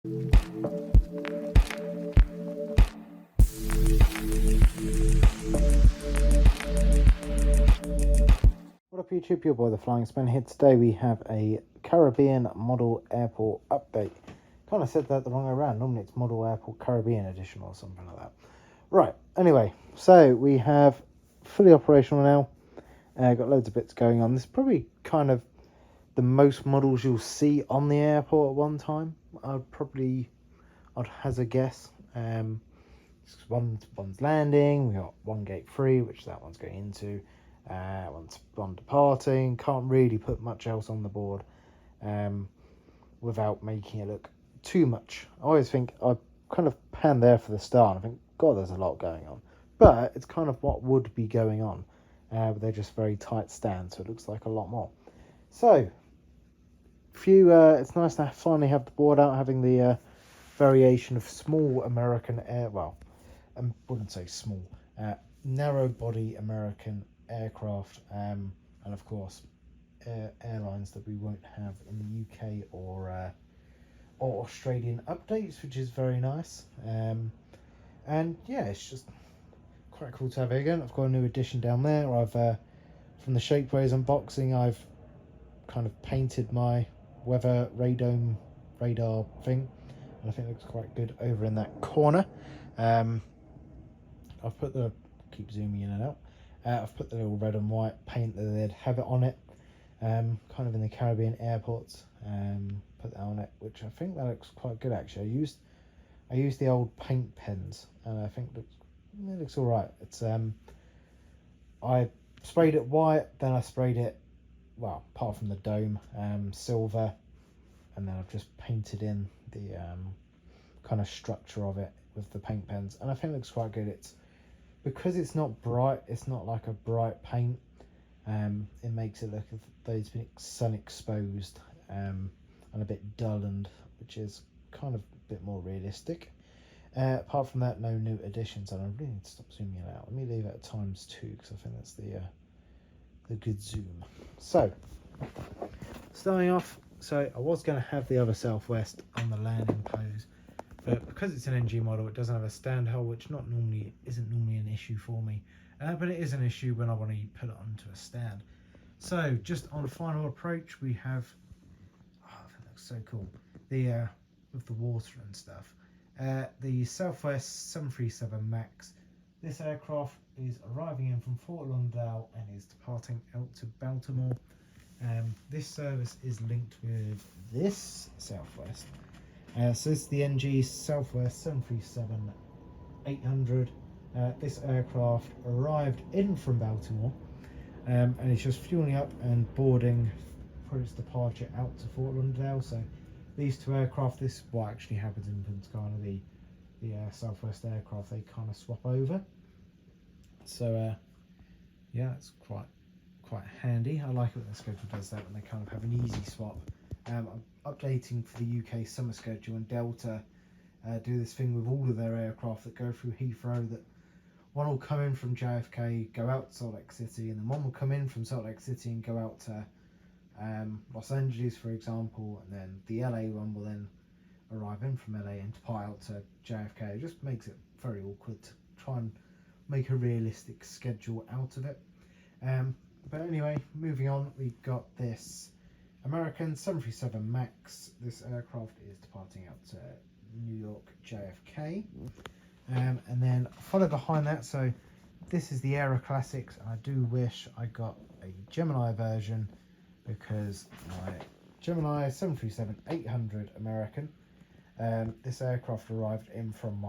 What up YouTube, your boy the Flying Spin here. Today we have a Caribbean Model Airport update. Kind of said that the wrong way around. Normally it's Model Airport Caribbean Edition or something like that. Right, anyway, so we have fully operational now. Got loads of bits going on. This is probably kind of the most models you'll see on the airport at one time. I'd hazard a guess. One's landing, we got one gate 3, which that one's going into. One departing. Can't really put much else on the board without making it look too much. I always think I kind of pan there for the start. I think, God, there's a lot going on, but it's kind of what would be going on. But they're just very tight stands, so it looks like a lot more. So, it's nice to finally have the board out, having the variation of small American I wouldn't say small, narrow body American aircraft, and of course airlines that we won't have in the UK or Australian updates, which is very nice. And yeah, it's just quite cool to have it again. I've got a new addition down there. I've from the Shapeways unboxing, I've kind of painted my weather radar thing, and I think it looks quite good over in that corner. I've put keep zooming in and out. I've put the little red and white paint that they'd have it on it, kind of in the Caribbean airports. Put that on it, which I think that looks quite good actually. I used the old paint pens, and I think it looks all right. It's I sprayed it white, then I sprayed it, well, apart from the dome, silver, and then I've just painted in the kind of structure of it with the paint pens, and I think it looks quite good. It's because it's not bright, it's not like a bright paint. It makes it look as though it's been sun exposed, and a bit dull, which is kind of a bit more realistic. Apart from that, no new additions, and I really need to stop zooming it out. Let me leave it at ×2 because I think that's the good zoom. So, starting off, I was going to have the other Southwest on the landing pose, but because it's an NG model, it doesn't have a stand hole, which isn't normally an issue for me, but it is an issue when I want to put it onto a stand. So just on final approach, we have, I think that's so cool, the with the water and stuff, the Southwest 737 Max. This aircraft is arriving in from Fort Lauderdale and is departing out to Baltimore. This service is linked with this Southwest. So this is the NG Southwest 737-800. This aircraft arrived in from Baltimore, and it's just fueling up and boarding for its departure out to Fort Lauderdale. So these two aircraft, this is what actually happens in Punta Cana, the Southwest aircraft, they kind of swap over. So yeah, it's quite handy. I like it when the schedule does that, when they kind of have an easy swap. I'm updating for the UK summer schedule, and Delta do this thing with all of their aircraft that go through Heathrow, that one will come in from JFK, go out to Salt Lake City, and then one will come in from Salt Lake City and go out to Los Angeles, for example, and then the LA one will then arrive in from LA and depart out to JFK. It just makes it very awkward to try and make a realistic schedule out of it. But anyway, moving on, we've got this American 737 Max. This aircraft is departing out to New York JFK, and then follow behind that. So this is the Aero Classics, and I do wish I got a Gemini version, because my Gemini 737-800 American, this aircraft arrived in from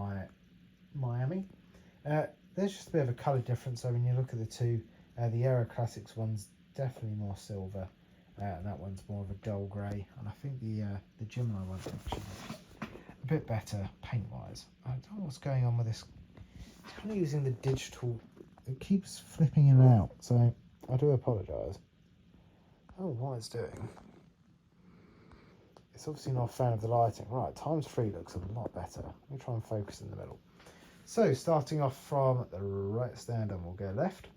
Miami. There's just a bit of a colour difference. So when you look at the two, the Aero Classics one's definitely more silver, and that one's more of a dull grey, and I think the Gemini one's actually a bit better paint wise. I don't know what's going on with this. It's kind of using the digital, it keeps flipping in and out, so I do apologise. Oh, what it's doing, it's obviously not a fan of the lighting. Right, ×3 looks a lot better. Let me try and focus in the middle. So starting off from the right stand, and we'll go left.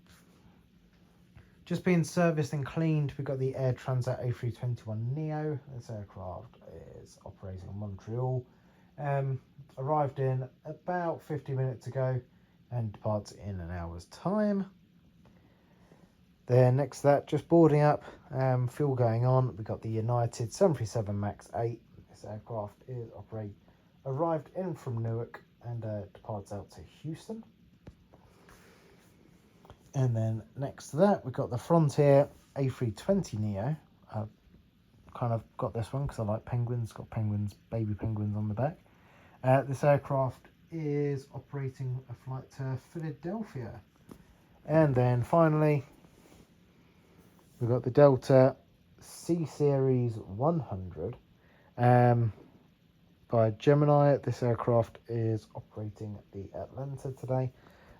Just being serviced and cleaned, we've got the Air Transat A321neo. This aircraft is operating in Montreal. Arrived in about 50 minutes ago and departs in an hour's time. Then next to that, just boarding up, fuel going on. We've got the United 737 MAX 8. This aircraft is arrived in from Newark and departs out to Houston. And then next to that, we've got the Frontier A320neo. I've kind of got this one because I like penguins. It's got penguins, baby penguins on the back. This aircraft is operating a flight to Philadelphia. And then finally, we've got the Delta C Series 100 by Gemini. This aircraft is operating the Atlanta today.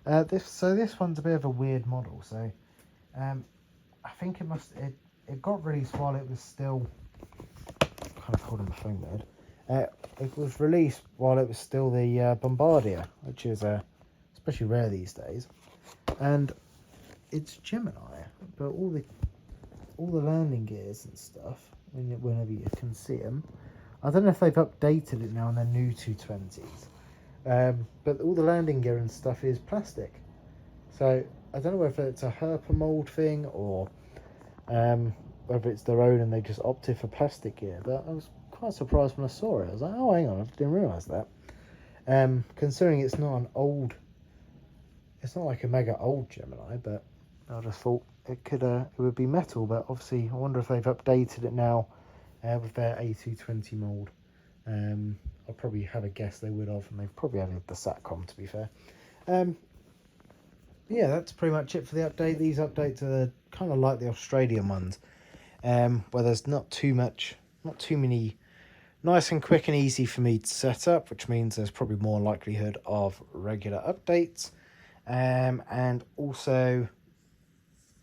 This one's a bit of a weird model. So I think it got released while it was still kind of holding my phone there. It was released while it was still the Bombardier, which is especially rare these days, and it's Gemini, but all the landing gears and stuff, whenever you can see them, I don't know if they've updated it now on their new 220s, but all the landing gear and stuff is plastic. So I don't know whether it's a Herpa mold thing or whether it's their own and they just opted for plastic gear, but I was quite surprised when I saw it. I was like, oh, hang on, I didn't realise that. Considering it's not like a mega old Gemini, but I just thought it would be metal. But obviously, I wonder if they've updated it now with their A220 mold. I'll probably have a guess they would have, and they've probably added the SATCOM, to be fair. Yeah, that's pretty much it for the update. These updates are kind of like the Australian ones, where there's not too many. Nice and quick and easy for me to set up, which means there's probably more likelihood of regular updates. And also,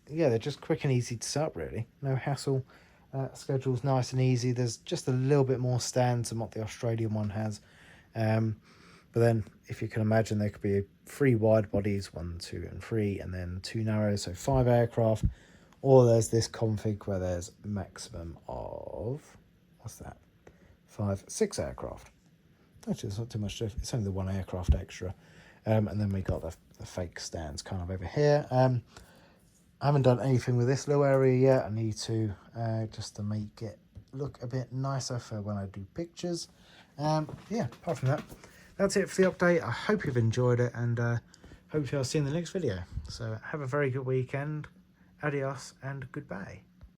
yeah, they're just quick and easy to set up, really. No hassle. Schedule's nice and easy. There's just a little bit more stands than what the Australian one has. But then, if you can imagine, there could be 3 wide bodies, 1, 2, and 3, and then 2 narrow, so 5 aircraft. Or there's this config where there's maximum of, what's that? 6 aircraft. Actually, it's not too much. It's only the 1 aircraft extra. And then we got the fake stands kind of over here. I haven't done anything with this little area yet. I need to just to make it look a bit nicer for when I do pictures. Yeah, apart from that, that's it for the update. I hope you've enjoyed it, and hopefully I'll see you in the next video. So have a very good weekend. Adios and goodbye.